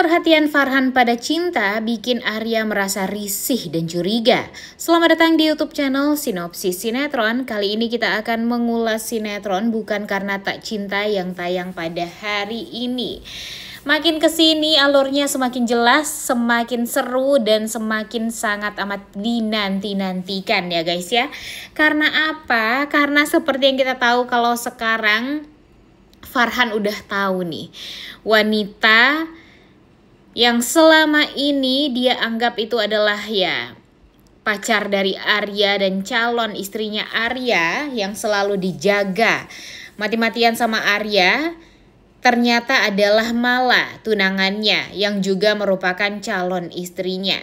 Perhatian Farhan pada cinta bikin Arya merasa risih dan curiga. Selamat datang di YouTube channel Sinopsis Sinetron. Kali ini kita akan mengulas sinetron Bukan Karena Tak Cinta yang tayang pada hari ini. Makin kesini alurnya semakin jelas, semakin seru, dan semakin sangat amat dinanti-nantikan ya guys ya. Karena apa? Karena seperti yang kita tahu kalau sekarang Farhan udah tahu nih, wanita yang selama ini dia anggap itu adalah ya pacar dari Arya dan calon istrinya Arya yang selalu dijaga mati-matian sama Arya, ternyata adalah Mala, tunangannya yang juga merupakan calon istrinya.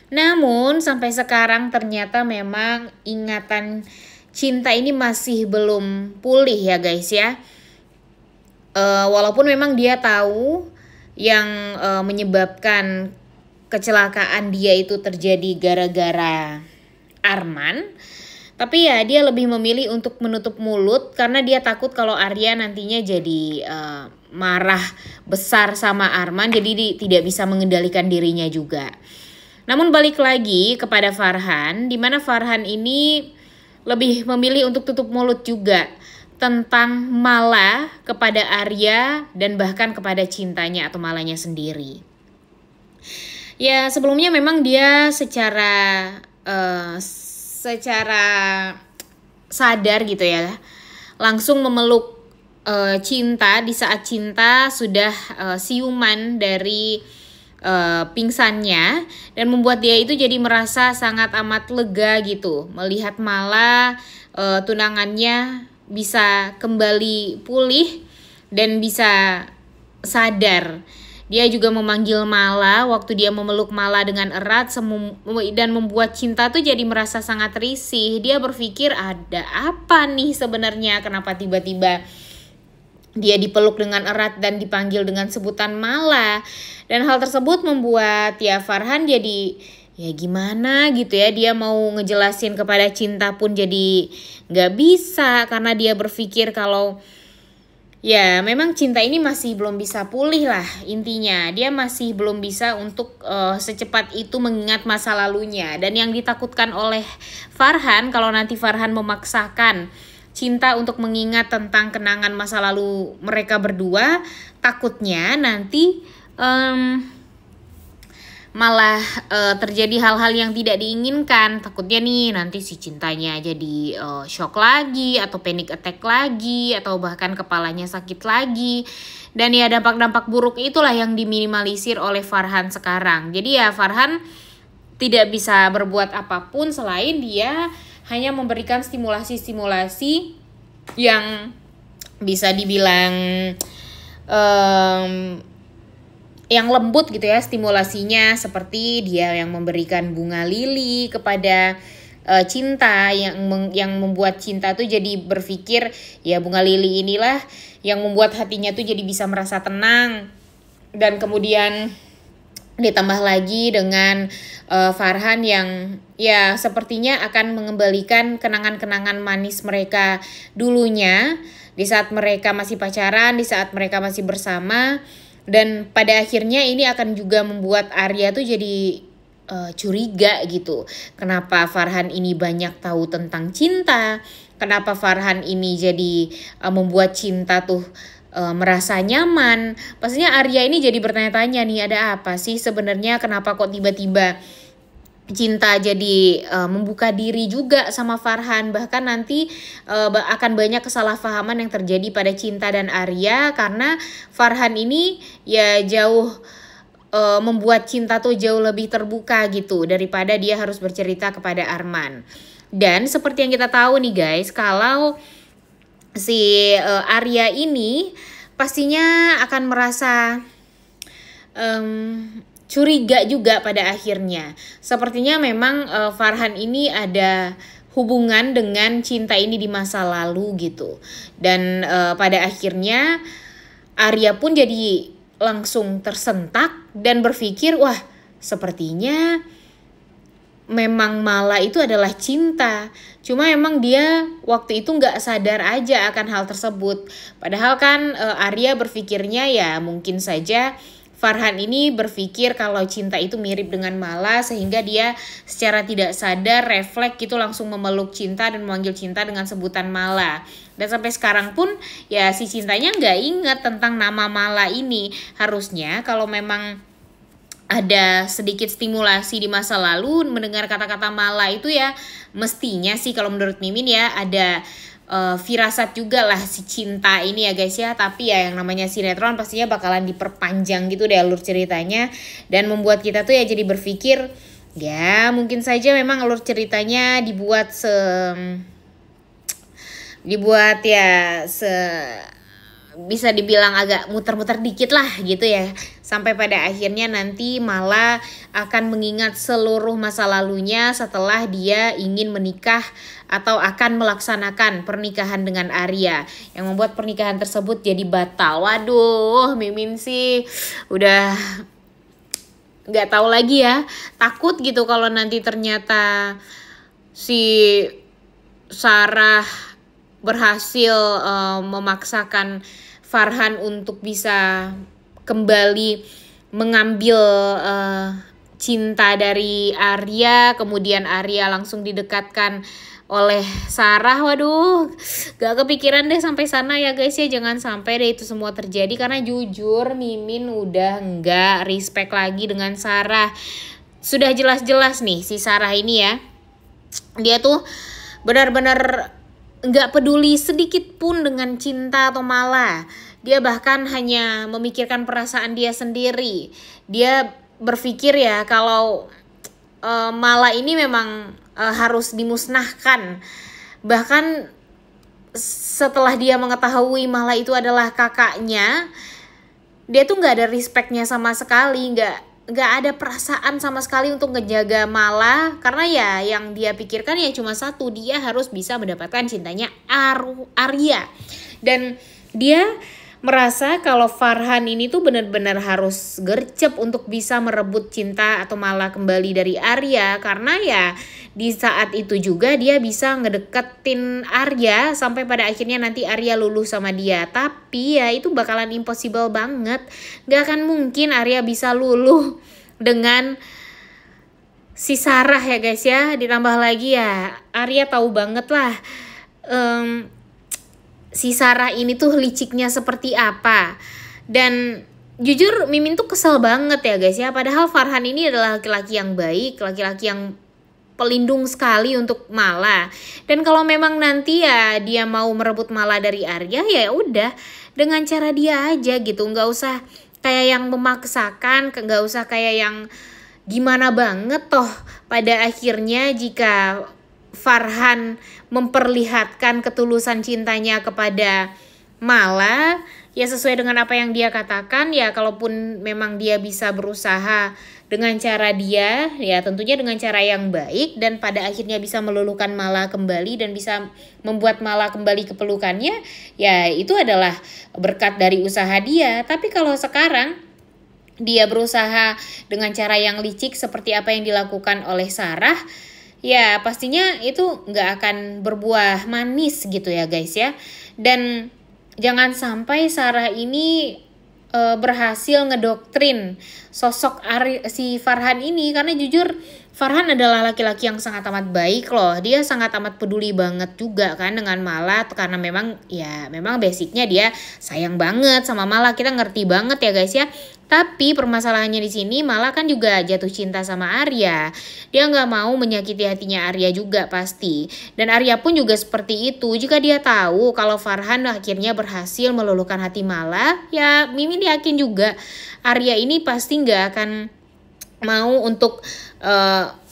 Namun sampai sekarang ternyata memang ingatan cinta ini masih belum pulih ya guys ya. Walaupun memang dia tahu yang menyebabkan kecelakaan dia itu terjadi gara-gara Arman, tapi ya dia lebih memilih untuk menutup mulut karena dia takut kalau Arya nantinya jadi marah besar sama Arman, jadi tidak bisa mengendalikan dirinya juga. Namun balik lagi kepada Farhan, di mana Farhan ini lebih memilih untuk tutup mulut juga tentang Mala kepada Arya dan bahkan kepada cintanya atau Malanya sendiri. Ya sebelumnya memang dia secara sadar gitu ya, langsung memeluk cinta di saat cinta sudah siuman dari pingsannya, dan membuat dia itu jadi merasa sangat amat lega gitu melihat Mala tunangannya bisa kembali pulih dan bisa sadar. Dia juga memanggil Mala waktu dia memeluk Mala dengan erat dan membuat cinta tuh jadi merasa sangat risih. Dia berpikir ada apa nih sebenarnya, kenapa tiba-tiba dia dipeluk dengan erat dan dipanggil dengan sebutan Mala. Dan hal tersebut membuat ya Farhan jadi ya gimana gitu ya, dia mau ngejelasin kepada cinta pun jadi nggak bisa karena dia berpikir kalau ya memang cinta ini masih belum bisa pulih lah, intinya dia masih belum bisa untuk secepat itu mengingat masa lalunya. Dan yang ditakutkan oleh Farhan kalau nanti Farhan memaksakan cinta untuk mengingat tentang kenangan masa lalu mereka berdua, takutnya nanti malah terjadi hal-hal yang tidak diinginkan. Takutnya nih nanti si cintanya jadi shock lagi atau panic attack lagi atau bahkan kepalanya sakit lagi. Dan ya dampak-dampak buruk itulah yang diminimalisir oleh Farhan sekarang. Jadi ya Farhan tidak bisa berbuat apapun selain dia hanya memberikan stimulasi-stimulasi yang bisa dibilang yang lembut gitu ya stimulasinya, seperti dia yang memberikan bunga lili kepada cinta yang membuat cinta tuh jadi berpikir ya bunga lili inilah yang membuat hatinya tuh jadi bisa merasa tenang. Dan kemudian ditambah lagi dengan Farhan yang ya sepertinya akan mengembalikan kenangan-kenangan manis mereka dulunya di saat mereka masih pacaran, di saat mereka masih bersama. Dan pada akhirnya ini akan juga membuat Arya tuh jadi curiga gitu. Kenapa Farhan ini banyak tahu tentang cinta? Kenapa Farhan ini jadi membuat cinta tuh merasa nyaman? Pastinya Arya ini jadi bertanya-tanya nih, ada apa sih sebenarnya, kenapa kok tiba-tiba cinta jadi membuka diri juga sama Farhan. Bahkan nanti akan banyak kesalahpahaman yang terjadi pada cinta dan Arya karena Farhan ini ya jauh membuat cinta tuh jauh lebih terbuka gitu daripada dia harus bercerita kepada Arman. Dan seperti yang kita tahu nih guys, kalau si Arya ini pastinya akan merasa curiga juga pada akhirnya. Sepertinya memang Farhan ini ada hubungan dengan cinta ini di masa lalu gitu. Dan pada akhirnya Arya pun jadi langsung tersentak dan berpikir, wah sepertinya memang Mala itu adalah cinta. Cuma emang dia waktu itu nggak sadar aja akan hal tersebut. Padahal kan Arya berpikirnya ya mungkin saja Farhan ini berpikir kalau cinta itu mirip dengan Mala, sehingga dia secara tidak sadar refleks gitu langsung memeluk cinta dan memanggil cinta dengan sebutan Mala. Dan sampai sekarang pun ya si cintanya nggak ingat tentang nama Mala ini. Harusnya kalau memang ada sedikit stimulasi di masa lalu mendengar kata-kata Mala itu ya mestinya sih kalau menurut Mimin ya ada firasat juga lah si cinta ini ya guys ya. Tapi ya yang namanya sinetron pastinya bakalan diperpanjang gitu deh alur ceritanya, dan membuat kita tuh ya jadi berpikir ya mungkin saja memang alur ceritanya dibuat bisa dibilang agak muter-muter dikit lah gitu ya, sampai pada akhirnya nanti malah akan mengingat seluruh masa lalunya setelah dia ingin menikah atau akan melaksanakan pernikahan dengan Arya, yang membuat pernikahan tersebut jadi batal. Waduh, Mimin sih udah nggak tahu lagi ya, takut gitu kalau nanti ternyata si Sarah berhasil memaksakan Farhan untuk bisa kembali mengambil cinta dari Arya, kemudian Arya langsung didekatkan oleh Sarah. Waduh, gak kepikiran deh sampai sana ya guys ya, jangan sampai deh itu semua terjadi, karena jujur Mimin udah nggak respect lagi dengan Sarah. Sudah jelas-jelas nih si Sarah ini ya, dia tuh benar-benar nggak peduli sedikit pun dengan cinta atau Mala. Dia bahkan hanya memikirkan perasaan dia sendiri. Dia berpikir ya kalau Mala ini memang harus dimusnahkan. Bahkan setelah dia mengetahui Mala itu adalah kakaknya, dia tuh nggak ada respectnya sama sekali, nggak ada perasaan sama sekali untuk ngejaga Mala, karena ya yang dia pikirkan ya cuma satu, dia harus bisa mendapatkan cintanya Arya. Dan dia merasa kalau Farhan ini tuh benar-benar harus gercep untuk bisa merebut cinta atau Mala kembali dari Arya, karena ya di saat itu juga dia bisa ngedeketin Arya sampai pada akhirnya nanti Arya luluh sama dia. Tapi ya itu bakalan impossible banget, gak akan mungkin Arya bisa luluh dengan si Sarah ya guys ya. Ditambah lagi ya Arya tahu banget lah si Sarah ini tuh liciknya seperti apa. Dan jujur Mimin tuh kesel banget ya guys ya, padahal Farhan ini adalah laki-laki yang baik, laki-laki yang pelindung sekali untuk Mala. Dan kalau memang nanti ya dia mau merebut Mala dari Arya, ya udah dengan cara dia aja gitu, nggak usah kayak yang memaksakan, nggak usah kayak yang gimana banget. Toh pada akhirnya jika Farhan memperlihatkan ketulusan cintanya kepada Mala, ya sesuai dengan apa yang dia katakan, ya kalaupun memang dia bisa berusaha dengan cara dia, ya tentunya dengan cara yang baik, dan pada akhirnya bisa meluluhkan Mala kembali dan bisa membuat Mala kembali ke pelukannya, ya itu adalah berkat dari usaha dia. Tapi kalau sekarang dia berusaha dengan cara yang licik seperti apa yang dilakukan oleh Sarah, ya pastinya itu nggak akan berbuah manis gitu ya guys ya. Dan jangan sampai Sarah ini berhasil ngedoktrin sosok si Farhan ini, karena jujur Farhan adalah laki-laki yang sangat amat baik loh. Dia sangat amat peduli banget juga kan dengan Mala, karena memang basicnya dia sayang banget sama Mala. Kita ngerti banget ya guys ya. Tapi permasalahannya di sini Mala kan juga jatuh cinta sama Arya. Dia nggak mau menyakiti hatinya Arya juga pasti. Dan Arya pun juga seperti itu. Jika dia tahu kalau Farhan akhirnya berhasil meluluhkan hati Mala, ya Mimin yakin juga Arya ini pasti nggak akan mau untuk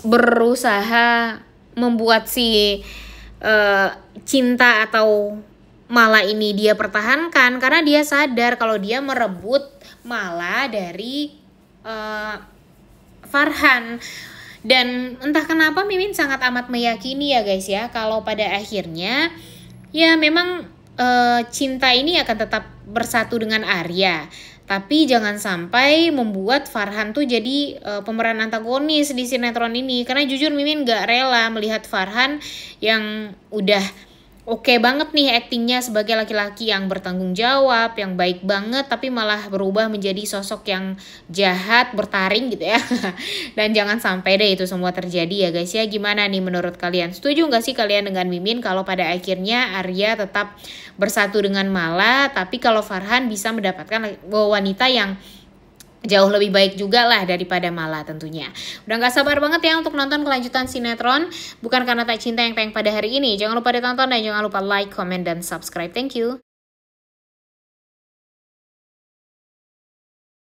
berusaha membuat si cinta atau Mala ini dia pertahankan, karena dia sadar kalau dia merebut Mala dari Farhan. Dan entah kenapa Mimin sangat amat meyakini ya guys ya, kalau pada akhirnya ya memang cinta ini akan tetap bersatu dengan Arya. Tapi jangan sampai membuat Farhan tuh jadi pemeran antagonis di sinetron ini. Karena jujur Mimin gak rela melihat Farhan yang udah oke banget nih aktingnya sebagai laki-laki yang bertanggung jawab, yang baik banget, tapi malah berubah menjadi sosok yang jahat, bertaring gitu ya. Dan jangan sampai deh itu semua terjadi ya guys ya. Gimana nih menurut kalian? Setuju nggak sih kalian dengan Mimin kalau pada akhirnya Arya tetap bersatu dengan Mala, tapi kalau Farhan bisa mendapatkan wanita yang jauh lebih baik juga lah daripada Mala tentunya. Udah gak sabar banget ya untuk nonton kelanjutan sinetron Bukan Karena Tak Cinta yang tayang pada hari ini. Jangan lupa ditonton dan jangan lupa like, comment, dan subscribe. Thank you.